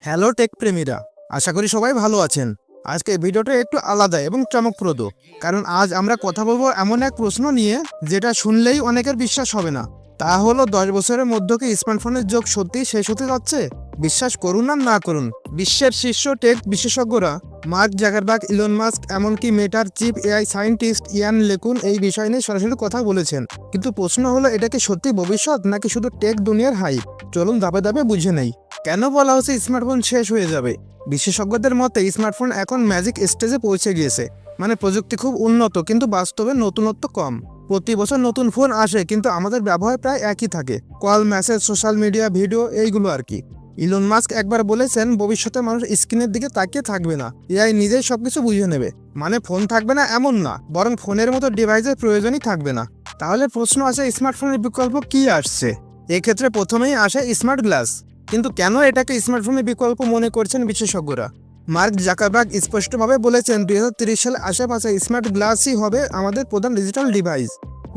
Hello take প্রেমীরা, আশা করি সবাই ভালো আছেন। আজকে ভিডিওটা একটু আলাদা এবং চমকপ্রদ, কারণ আজ আমরা কথা বলবো এমন এক প্রশ্ন নিয়ে যেটা শুনলেই অনেকের বিশ্বাস হবে না। তা হলো 10 বছরের মধ্যে কি স্মার্টফোনের যুগ সত্যিই শেষ হতে যাচ্ছে? বিশ্বাস করুন আর না করুন, বিশ্বের শীর্ষ টেক বিশেষজ্ঞরা মার্ক জাকারবার্গ, ইলন মাস্ক, এমনকি মেটার চিফ এআই সায়েন্টিস্ট ইয়ান লেকুন এই বিষয় নিয়ে সরাসরি কথা বলেছেন। কিন্তু প্রশ্ন হলো, এটা কি সত্যি ভবিষ্যৎ নাকি শুধু টেক দুনিয়ার হাইপ? চলুন ধাপে ধাপে বুঝে নেই। কেন বলা হচ্ছে স্মার্টফোন শেষ হয়ে যাবে? বিশেষজ্ঞদের মতে স্মার্টফোন এখন ম্যাজিক স্টেজে পৌঁছে গিয়েছে। মানে প্রযুক্তি খুব উন্নত, কিন্তু বাস্তবে নতুনত্ব কম। প্রতি বছর নতুন ফোন আসে, কিন্তু আমাদের ব্যবহার প্রায় একই থাকে, call, message, social media, video, এইগুলো আর কি। ইলন মাস্ক একবার বলেছেন, ভবিষ্যতে মানুষ স্ক্রিনের দিকে তাকিয়ে থাকবে না, এআই নিজেই সবকিছু বুঝে নেবে। মানে ফোন থাকবে না এমন না, বরং ফোনের মতো ডিভাইসের প্রয়োজনই থাকবে না। তাহলে প্রশ্ন আছে, স্মার্টফোনের বিকল্প কি আসছে? এক্ষেত্রে প্রথমেই আসে স্মার্ট গ্লাস। কিন্তু কেন এটাকে স্মার্টফোনের বিকল্প মনে করছেন বিশেষজ্ঞরা? মার্ক জাকারবার্গ স্পষ্টভাবে বলেছেন, 2030 সালের আশেপাশে স্মার্ট গ্লাসই হবে আমাদের প্রধান ডিজিটাল ডিভাইস।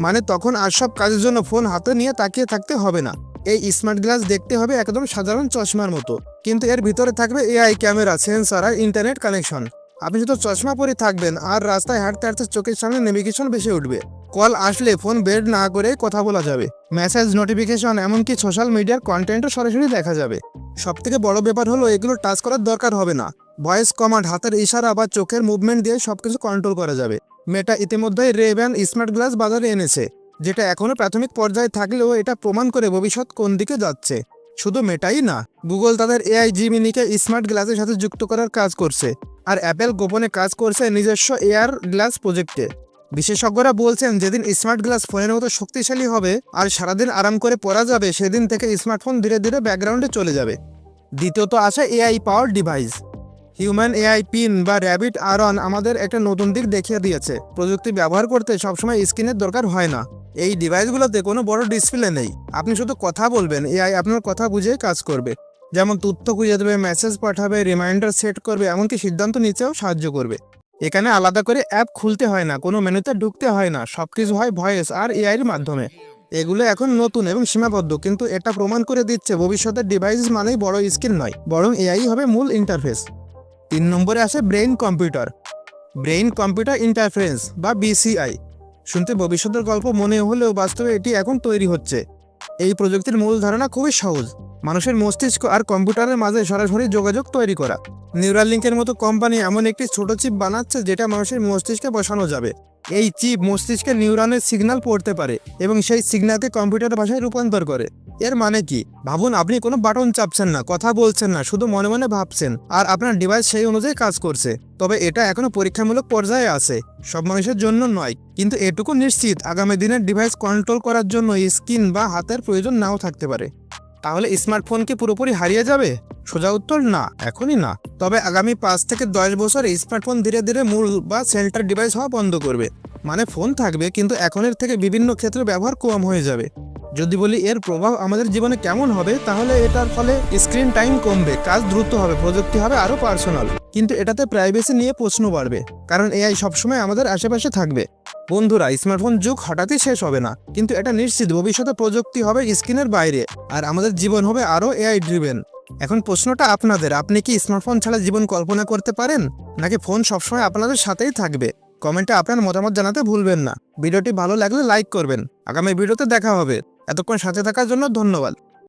মানে তখন আর সব কাজের জন্য ফোন হাতে নিয়ে তাকিয়ে থাকতে হবে না। এই স্মার্ট গ্লাস দেখতে হবে একদম সাধারণ চশমার মতো, কিন্তু এর ভিতরে থাকবে এআই, ক্যামেরা, সেন্সর আর ইন্টারনেট কানেকশন। আপনি শুধু চশমা পরে থাকবেন আর রাস্তায় হাঁটতে হাঁটতে চোখের সামনে নেভিগেশন ভেসে উঠবে। কল আসলে ফোন বের না করে কথা বলা যাবে। মেসেজ, নোটিফিকেশন, এমনকি সোশ্যাল মিডিয়ার কন্টেন্টও সরাসরি দেখা যাবে। সবথেকে বড় ব্যাপার হলো, এগুলো টাচ করার দরকার হবে না। ভয়েস কমান্ড, হাতের ইশারা বা চোখের মুভমেন্ট দিয়ে সবকিছু কন্ট্রোল করা যাবে। মেটা ইতিমধ্যেই রে-ব্যান স্মার্ট গ্লাস বাজারে এনেছে, যেটা এখনো প্রাথমিক পর্যায়ে থাকলেও এটা প্রমাণ করে ভবিষ্যৎ কোন দিকে যাচ্ছে। শুধু মেটাই না, গুগল তাদের এআই জিমিনিকে স্মার্ট গ্লাসের সাথে যুক্ত করার কাজ করছে, আর অ্যাপেল গোপনে কাজ করছে নিজস্ব এআর গ্লাস প্রজেক্টে। বিশেষজ্ঞরা বলছেন, যেদিন স্মার্ট গ্লাস ফোনের মতো শক্তিশালী হবে আর সারাদিন আরাম করে পড়া যাবে, সেদিন থেকে স্মার্টফোন ধীরে ধীরে ব্যাকগ্রাউন্ডে চলে যাবে। দ্বিতীয়ত আসে এআই পাওয়ার ডিভাইস। হিউম্যান এআই পিন বা র্যাবিট আরন আমাদের একটা নতুন দিক দেখিয়ে দিয়েছে। প্রযুক্তি ব্যবহার করতে সবসময় স্ক্রিনের দরকার হয় না। এই ডিভাইসগুলোতে কোনো বড় ডিসপ্লে নেই, আপনি শুধু কথা বলবেন, এআই আপনার কথা বুঝে কাজ করবে। যেমন তথ্য খুঁজে দেবে, মেসেজ পাঠাবে, রিমাইন্ডার সেট করবে, এমনকি সিদ্ধান্ত নিতেও সাহায্য করবে। এখানে আলাদা করে অ্যাপ খুলতে হয় না, কোনো মেনুতে ঢুকতে হয় না, সবকিছু হয় ভয়েস আর এআইয়ের মাধ্যমে। এগুলো এখন নতুন এবং সীমাবদ্ধ, কিন্তু এটা প্রমাণ করে দিচ্ছে ভবিষ্যতের ডিভাইস মানেই বড় স্ক্রিন নয়, বরং এআই হবে মূল ইন্টারফেস। 3 নম্বরে আসে ব্রেইন কম্পিউটার ইন্টারফারেন্স বা বিসিআই। শুনতে ভবিষ্যতের গল্প মনে হলেও বাস্তবে এটি এখন তৈরি হচ্ছে। এই প্রযুক্তির মূল ধারণা খুবই সহজ, মানুষের মস্তিষ্ক আর কম্পিউটারের মাঝে সরাসরি যোগাযোগ তৈরি করা। নিউরালিঙ্কের মতো কোম্পানি এমন একটি ছোট চিপ বানাচ্ছে, যেটা মানুষের মস্তিষ্কে বসানো যাবে। এই চিপ মস্তিষ্কে নিউরনের সিগন্যাল পড়তে পারে এবং সেই সিগন্যালকে কম্পিউটার ভাষায় রূপান্তর করে। এর মানে কি? ভাবুন, আপনি কোনো বাটন চাপছেন না, কথা বলছেন না, শুধু মনে মনে ভাবছেন, আর আপনার ডিভাইস সেই অনুযায়ী কাজ করছে। তবে এটা এখনো পরীক্ষামূলক পর্যায়ে আছে, সব মানুষের জন্য নয়। কিন্তু এটুকু নিশ্চিত, আগামী দিনের ডিভাইস কন্ট্রোল করার জন্য স্ক্রিন বা হাতের প্রয়োজন নাও থাকতে পারে। তাহলে স্মার্টফোন কি পুরোপুরি হারিয়ে যাবে? সোজা উত্তর না, এখনই না। তবে আগামী 5 থেকে 10 বছরে স্মার্টফোন ধীরে ধীরে মূল বা সেন্টার ডিভাইস হওয়া বন্ধ করবে। মানে ফোন থাকবে, কিন্তু এখনের থেকে বিভিন্ন ক্ষেত্রে ব্যবহার কম হয়ে যাবে। যদি বলি এর প্রভাব আমাদের জীবনে কেমন হবে, তাহলে এটার ফলে স্ক্রিন টাইম কমবে, কাজ দ্রুত হবে, প্রযুক্তি হবে আরও পার্সোনাল। কিন্তু এটাতে প্রাইভেসি নিয়ে প্রশ্ন বাড়বে, কারণ এআই সবসময় আমাদের আশেপাশে থাকবে। বন্ধুরা, স্মার্টফোন যুগ হঠাৎই শেষ হবে না, কিন্তু এটা নিশ্চিত ভবিষ্যতে প্রযুক্তি হবে স্ক্রিনের বাইরে, আর আমাদের জীবন হবে আরও এআই ড্রিভেন। এখন প্রশ্নটা আপনাদের, আপনি কি স্মার্টফোন ছাড়া জীবন কল্পনা করতে পারেন, নাকি ফোন সবসময় আপনাদের সাথেই থাকবে? কমেন্টে আপনার মতামত জানাতে ভুলবেন না। ভিডিওটি ভালো লাগলে লাইক করবেন। আগামী ভিডিওতে দেখা হবে। এতক্ষণ সাথে থাকার জন্য ধন্যবাদ।